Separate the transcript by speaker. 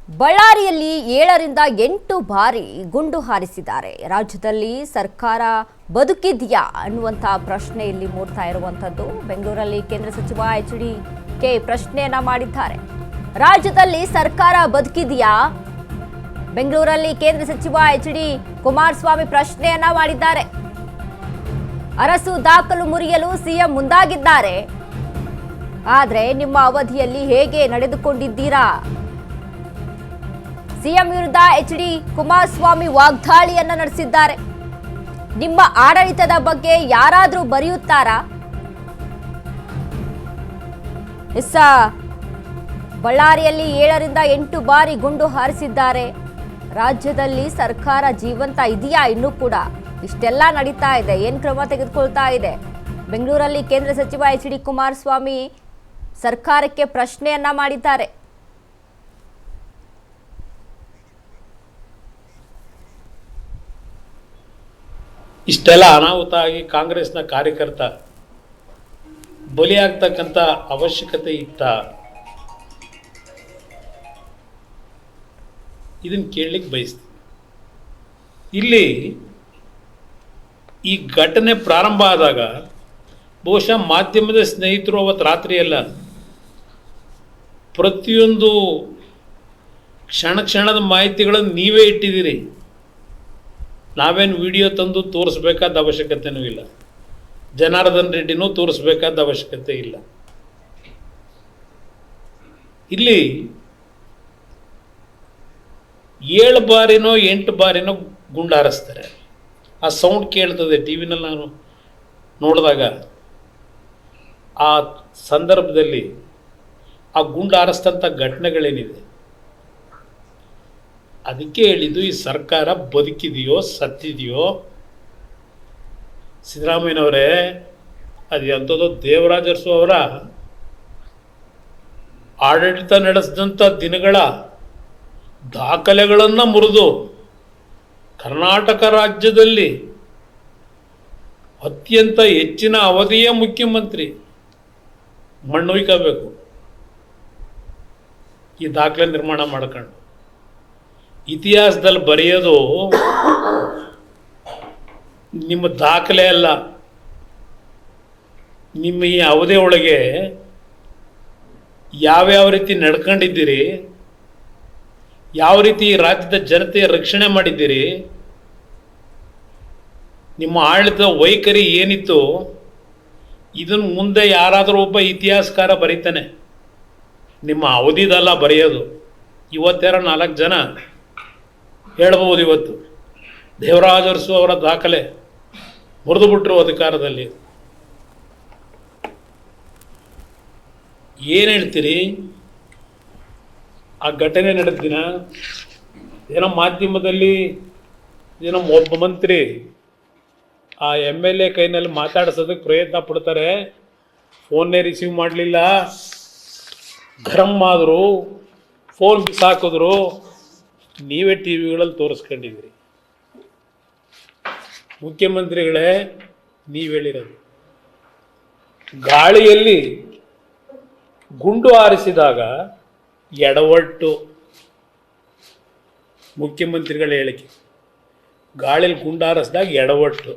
Speaker 1: ಬಳ್ಳಾರಿಯಲ್ಲಿ 7ರಿಂದ 8 ಬಾರಿ ಗುಂಡು ಹಾರಿಸಿದ್ದಾರೆ. ರಾಜ್ಯದಲ್ಲಿ ಸರ್ಕಾರ ಬದುಕಿದೆಯಾ ಅನ್ನುವಂತ ಪ್ರಶ್ನೆ ಇಲ್ಲಿ ಮೂಡ್ತಾ ಇರುವಂತದ್ದು. ಬೆಂಗಳೂರಲ್ಲಿ ಕೇಂದ್ರ ಸಚಿವ ಎಚ್.ಡಿ.ಕೆ ಪ್ರಶ್ನೆಯನ್ನ ಮಾಡಿದ್ದಾರೆ. ರಾಜ್ಯದಲ್ಲಿ ಸರ್ಕಾರ ಬದುಕಿದೆಯಾ? ಬೆಂಗಳೂರಲ್ಲಿ ಕೇಂದ್ರ ಸಚಿವ ಎಚ್.ಡಿ. ಕುಮಾರಸ್ವಾಮಿ ಪ್ರಶ್ನೆಯನ್ನ ಮಾಡಿದ್ದಾರೆ. ಅರಸು ದಾಖಲು ಮುರಿಯಲು ಸಿಎಂ ಮುಂದಾಗಿದ್ದಾರೆ. ಆದರೆ ನಿಮ್ಮ ಅವಧಿಯಲ್ಲಿ ಹೇಗೆ ನಡೆದುಕೊಂಡಿದ್ದೀರಾ? ಸಿಎಂ ವಿರುದ್ಧ ಎಚ್.ಡಿ. ಕುಮಾರಸ್ವಾಮಿ ವಾಗ್ದಾಳಿಯನ್ನ ನಡೆಸಿದ್ದಾರೆ. ನಿಮ್ಮ ಆಡಳಿತದ ಬಗ್ಗೆ ಯಾರಾದರೂ ಬರೆಯುತ್ತಾರಾ? ಬಳ್ಳಾರಿಯಲ್ಲಿ 7ರಿಂದ 8 ಬಾರಿ ಗುಂಡು ಹಾರಿಸಿದ್ದಾರೆ. ರಾಜ್ಯದಲ್ಲಿ ಸರ್ಕಾರ ಜೀವಂತ ಇದೆಯಾ? ಇನ್ನೂ ಕೂಡ ಇಷ್ಟೆಲ್ಲ ನಡೀತಾ ಇದೆ. ಏನು ಕ್ರಮ ತೆಗೆದುಕೊಳ್ತಾ ಇದೆ? ಬೆಂಗಳೂರಲ್ಲಿ ಕೇಂದ್ರ ಸಚಿವ ಎಚ್.ಡಿ. ಕುಮಾರಸ್ವಾಮಿ ಸರ್ಕಾರಕ್ಕೆ ಪ್ರಶ್ನೆಯನ್ನ ಮಾಡಿದ್ದಾರೆ.
Speaker 2: ಇಷ್ಟೆಲ್ಲ ಅನಾಹುತ ಆಗಿ ಕಾಂಗ್ರೆಸ್ನ ಕಾರ್ಯಕರ್ತ ಬಲಿಯಾಗ್ತಕ್ಕಂಥ ಅವಶ್ಯಕತೆ ಇತ್ತ? ಇದನ್ನು ಕೇಳಲಿಕ್ಕೆ ಬಯಸ್ತೀನಿ. ಇಲ್ಲಿ ಈ ಘಟನೆ ಪ್ರಾರಂಭ ಆದಾಗ ಬಹುಶಃ ಮಾಧ್ಯಮದ ಸ್ನೇಹಿತರು ಅವತ್ತು ರಾತ್ರಿಯೆಲ್ಲ ಪ್ರತಿಯೊಂದು ಕ್ಷಣ ಕ್ಷಣದ ಮಾಹಿತಿಗಳನ್ನು ನೀವೇ ಇಟ್ಟಿದ್ದೀರಿ. ನಾವೇನು ವಿಡಿಯೋ ತಂದು ತೋರಿಸ್ಬೇಕಾದ ಅವಶ್ಯಕತೆಯೂ ಇಲ್ಲ. ಜನಾರ್ದನ್ ರೆಡ್ಡಿನೂ ತೋರಿಸ್ಬೇಕಾದ ಅವಶ್ಯಕತೆ ಇಲ್ಲ. ಇಲ್ಲಿ 7 ಬಾರಿನೋ 8 ಬಾರಿನೋ ಗುಂಡು ಹಾರಿಸ್ತಾರೆ. ಆ ಸೌಂಡ್ ಕೇಳ್ತದೆ ಟಿ ವಿನಲ್ಲಿ. ನಾನು ನೋಡಿದಾಗ ಆ ಸಂದರ್ಭದಲ್ಲಿ ಆ ಗುಂಡು ಹಾರಿಸ್ತಂಥ ಘಟನೆಗಳೇನಿದೆ, ಅದಕ್ಕೆ ಹೇಳಿದ್ದು ಈ ಸರ್ಕಾರ ಬದುಕಿದೆಯೋ ಸತ್ತಿದೆಯೋ. ಸಿದ್ದರಾಮಯ್ಯನವರೇ, ಅದು ಎಂಥದ್ದು ದೇವರಾಜ ಅರಸು ಅವರ ಆಡಳಿತ ನಡೆಸಿದಂಥ ದಿನಗಳ ದಾಖಲೆಗಳನ್ನು ಮುರಿದು ಕರ್ನಾಟಕ ರಾಜ್ಯದಲ್ಲಿ ಅತ್ಯಂತ ಹೆಚ್ಚಿನ ಅವಧಿಯ ಮುಖ್ಯಮಂತ್ರಿ ಮಣ್ಣೊಯ್ಕಬೇಕು ಈ ದಾಖಲೆ ನಿರ್ಮಾಣ ಮಾಡ್ಕೊಂಡು. ಇತಿಹಾಸದಲ್ಲಿ ಬರೆಯೋದು ನಿಮ್ಮ ದಾಖಲೆ ಅಲ್ಲ. ನಿಮ್ಮ ಈ ಅವಧಿ ಒಳಗೆ ಯಾವ್ಯಾವ ರೀತಿ ನಡ್ಕೊಂಡಿದ್ದೀರಿ, ಯಾವ ರೀತಿ ರಾಜ್ಯದ ಜನತೆಯ ರಕ್ಷಣೆ ಮಾಡಿದ್ದೀರಿ, ನಿಮ್ಮ ಆಡಳಿತದ ವೈಖರಿ ಏನಿತ್ತು, ಇದನ್ನು ಮುಂದೆ ಯಾರಾದರೂ ಒಬ್ಬ ಇತಿಹಾಸಕಾರ ಬರೀತಾನೆ. ನಿಮ್ಮ ಅವಧಿದಲ್ಲ ಬರೆಯೋದು. ಇವತ್ತೆರ 4 ಜನ ಹೇಳ್ಬೋದು, ಇವತ್ತು ದೇವರಾಜ ಅರಸು ಅವರ ದಾಖಲೆ ಮುರಿದು ಬಿಟ್ಟರು ಅಧಿಕಾರದಲ್ಲಿ. ಏನು ಹೇಳ್ತೀರಿ? ಆ ಘಟನೆ ನಡೆದ ದಿನ ಏನೋ ಮಾಧ್ಯಮದಲ್ಲಿ ಏನೋ ಒಬ್ಬ ಮಂತ್ರಿ ಆ MLA ಕೈನಲ್ಲಿ ಮಾತಾಡಿಸೋದಕ್ಕೆ ಪ್ರಯತ್ನ ಪಡ್ತಾರೆ. ಫೋನ್ನೇ ರಿಸೀವ್ ಮಾಡಲಿಲ್ಲ, ಗರಂ ಆದರು, ಫೋನ್ ಬಿಸಾಕಿದ್ರು. ನೀವೇ ಟಿ ವಿಗಳಲ್ಲಿ ತೋರಿಸ್ಕೊಂಡಿದ್ದೀರಿ. ಮುಖ್ಯಮಂತ್ರಿಗಳೇ, ನೀವು ಹೇಳಿರೋದು ಗಾಳಿಯಲ್ಲಿ ಗುಂಡು ಹಾರಿಸಿದಾಗ ಎಡವಟ್ಟು. ಮುಖ್ಯಮಂತ್ರಿಗಳ ಹೇಳಿಕೆ, ಗಾಳಿಯಲ್ಲಿ ಗುಂಡು ಹಾರಿಸಿದಾಗ ಎಡವಟ್ಟು.